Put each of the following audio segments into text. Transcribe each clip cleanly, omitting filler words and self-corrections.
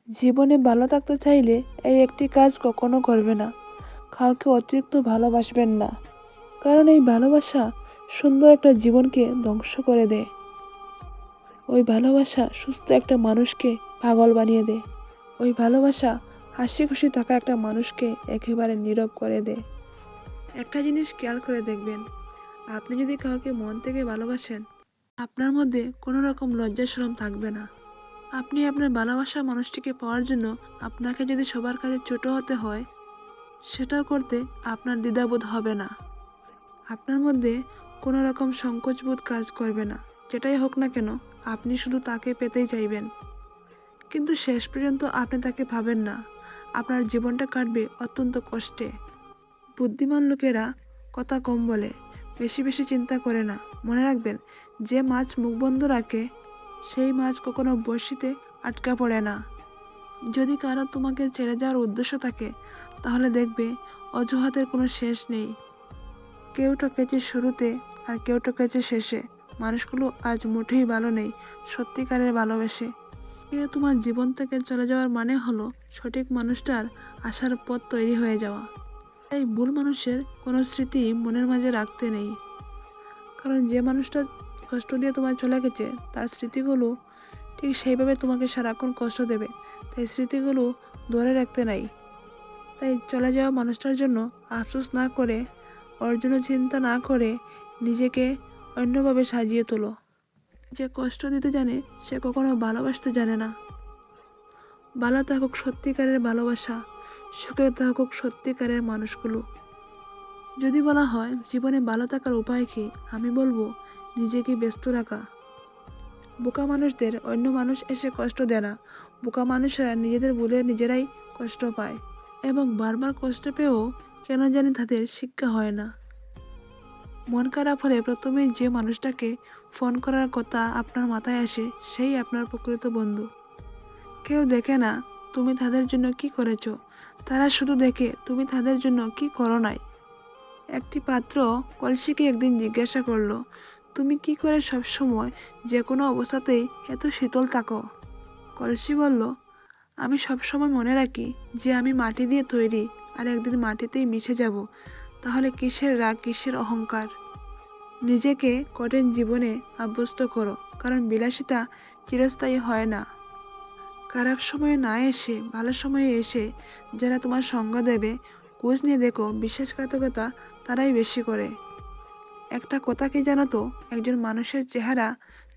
জীবনে ভালো থাকতে চাইলে এই একটি কাজ কখনো করবে না। কাউকে অতিরিক্ত ভালোবাসবেন না, কারণ এই ভালোবাসা সুন্দর একটা জীবনকে ধ্বংস করে দেয়। ওই ভালোবাসা সুস্থ একটা মানুষকে পাগল বানিয়ে দেয়। ওই ভালোবাসা হাসি খুশি থাকা একটা মানুষকে একেবারে নীরব করে দেয়। একটা জিনিস খেয়াল করে দেখবেন, আপনি যদি কাউকে মন থেকে ভালোবাসেন, আপনার মধ্যে কোনো রকম লজ্জা শরম থাকবে না। আপনি আপনার ভালোবাসা মানুষটিকে পাওয়ার জন্য আপনাকে যদি সবার কাছে ছোট হতে হয়, সেটাও করতে আপনার দ্বিধাবোধ হবে না। আপনার মধ্যে কোনো রকম সংকোচবোধ কাজ করবে না। যেটাই হোক না কেন, আপনি শুধু তাকে পেতেই চাইবেন, কিন্তু শেষ পর্যন্ত আপনি তাকে পাবেন না। আপনার জীবনটা কাটবে অত্যন্ত কষ্টে। বুদ্ধিমান লোকেরা কথা কম বলে, বেশি বেশি চিন্তা করে না। মনে রাখবেন, যে মাছ মুখ বন্ধ রাখে সেই মাছ কখনো বড়শিতে আটকা পড়ে না। যদি কারো তোমাকে ছেড়ে যাওয়ার উদ্দেশ্য থাকে, তাহলে দেখবে অজুহাতের কোনো শেষ নেই। কেউ ঠকেছে শুরুতে আর কেউ ঠকেছে শেষে। মানুষগুলো আজ মুঠেই ভালো নেই সত্যিকারের ভালোবেসে। কেউ তোমার জীবন থেকে চলে যাওয়ার মানে হলো সঠিক মানুষটার আসার পথ তৈরি হয়ে যাওয়া। এই ভুল মানুষের কোনো স্মৃতি মনের মাঝে রাখতে নেই, কারণ যে মানুষটা কষ্ট দিয়ে তোমার চলে গেছে তার স্মৃতিগুলো ঠিক সেইভাবে তোমাকে সারাক্ষণ কষ্ট দেবে। তাই স্মৃতিগুলো ধরে রাখতে নাই। তাই চলে যাওয়া মানুষটার জন্য আফসোস না করে, ওর জন্য চিন্তা না করে নিজেকে অন্যভাবে সাজিয়ে তোলো। যে কষ্ট দিতে জানে সে কখনো ভালোবাসতে জানে না। ভালো থাকুক সত্যিকারের ভালোবাসা, সুখে থাকুক সত্যিকারের মানুষগুলো। যদি বলা হয় জীবনে ভালো থাকার উপায় কি, আমি বলবো নিজেকে ব্যস্ত রাখা। বোকা মানুষদের অন্য মানুষ এসে কষ্ট দেয় না। বোকা মানুষেরা নিজেদের ভুলে নিজেরাই কষ্ট পায়, এবং বারবার কষ্ট পেয়েও কেন জানি তাদের শিক্ষা হয় না। মন খারাপ হলে প্রথমে যে মানুষটাকে ফোন করার কথা আপনার মাথায় আসে সেই আপনার প্রকৃত বন্ধু। কেউ দেখে না তুমি তাদের জন্য কি করেছো, তারা শুধু দেখে তুমি তাদের জন্য কি করো নাই। একটি পাত্র কলসিকে একদিন জিজ্ঞাসা করলো, তুমি কি করে সবসময় যে কোনো অবস্থাতেই এত শীতল থাকো? কলসি বলল, আমি সবসময় মনে রাখি যে আমি মাটি দিয়ে তৈরি আর একদিন মাটিতেই মিশে যাব। তাহলে কিসের রাগ, কিসের অহংকার? নিজেকে কঠিন জীবনে আভ্যস্ত করো, কারণ বিলাসিতা চিরস্থায়ী হয় না। খারাপ সময়ে না এসে ভালো সময়ে এসে যারা তোমার সঙ্গ দেবে, খোঁজ নিয়ে দেখো বিশ্বাসঘাতকতা তারাই বেশি করে। একটা কথা কি জানো তো, একজন মানুষের চেহারা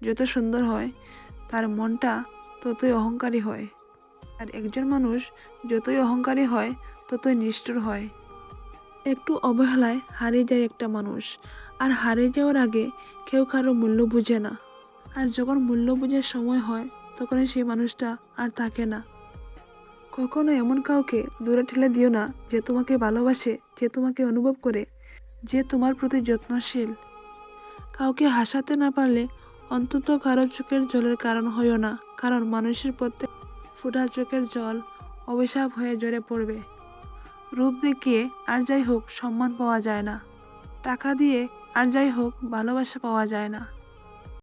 যত সুন্দর হয় তার মনটা ততই অহংকারী হয়, আর একজন মানুষ যতই অহংকারী হয় ততই নিষ্ঠুর হয়। একটু অবহেলায় হারিয়ে যায় একটা মানুষ, আর হারিয়ে যাওয়ার আগে কেউ কারো মূল্য বুঝে না। আর যখন মূল্য বোঝার সময় হয় তখনই সেই মানুষটা আর থাকে না। কখনো এমন কাউকে দূরে ঠেলে দিও না যে তোমাকে ভালোবাসে, যে তোমাকে অনুভব করে, যে তোমার প্রতি যত্নশীল। কাউকে হাসাতে না পারলে অন্তত কারো চোখের জলের কারণ হইও না, কারণ মানুষের প্রত্যেক ফোঁটা চোখের জল অভিশাপ হয়ে ঝরে পড়বে। রূপ দেখিয়ে আর যাই হোক সম্মান পাওয়া যায় না, টাকা দিয়ে আর যাই হোক ভালোবাসা পাওয়া যায় না।